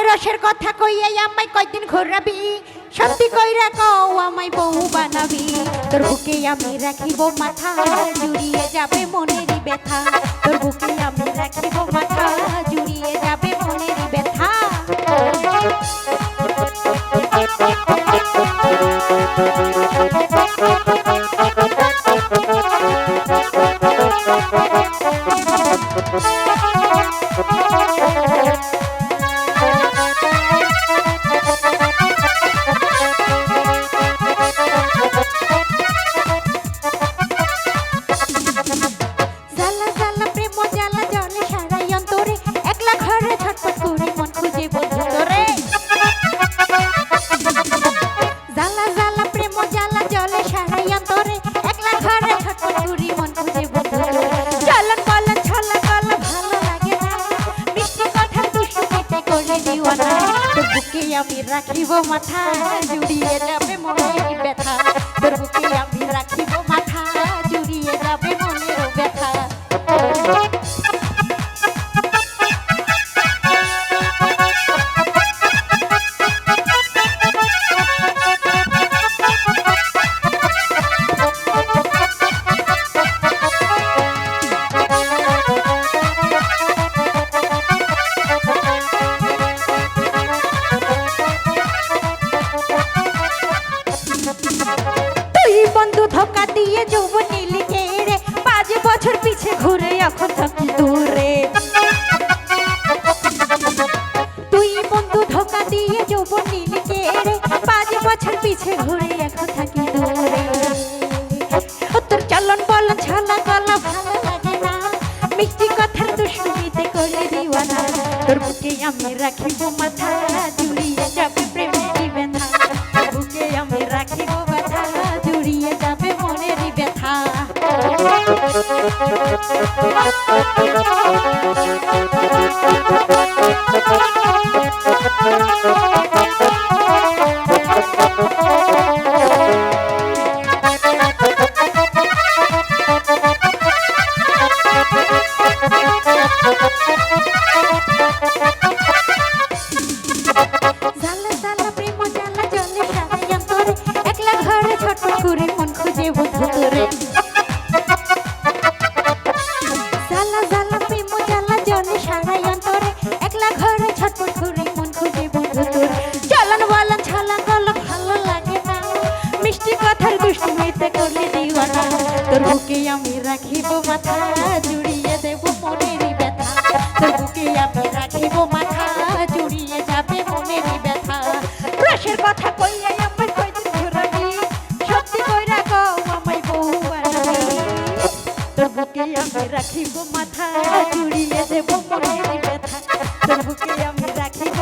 রসের কথা কইয়াই আমায় কয়দিন ঘোরাবি, সত্যি কইরা কও আমায় বউ বানাবি। তোর বুকে আমি রাখিব মাথা, জুড়িয়ে যাবে মনেরই ব্যথা। তোর বুকে আমি রাখিব মাথা, জুড়িয়ে যাবে মনেরই ব্যথা। আমি রাখিব মাথা, জুড়িয়ে যাবে মনের ব্যথা। তোর বুকে আমি রাখিব মাথা, জুড়িয়ে যাবে মনের ব্যথা। ধোকা দিয়ে যৌবন নিলি কেড়ে, 5 বছর পিছে ঘুরে এখন থাকি দূরে। তুই বন্ধু ধোকা দিয়ে যৌবন নিলি কেড়ে, 5 বছর পিছে ঘুরে এখন থাকি দূরে। তোর চলন বলন ছালা গলা ভালো লাগে না, মিষ্টি কথার দুষ্টুমিতে করলে দিওয়ানা। তোর বুকে আমি রাখিব মাথা, জুড়িয়ে যাবে প্রেমেরই ব্যথা। তোর বুকে আমি রাখিব মাথা, জুড়িয়ে যাবে মনেরই ব্যথা। তোর বুকে আমি রাখিব মাথা, জুড়িয়ে দেব মনেরই ব্যথা। তোর বুকে আমি রাখিব মাথা, জুড়িয়ে যাবে মনেরই ব্যথা। রসের কথা কইয়াই আমায় কইদিন ঘোরাবি, সত্যি কইরা কও আমায় বউ বানাবি। তোর বুকে আমি রাখিব মাথা, জুড়িয়ে দেব মনেরই ব্যথা। তোর বুকে আমি রাখিব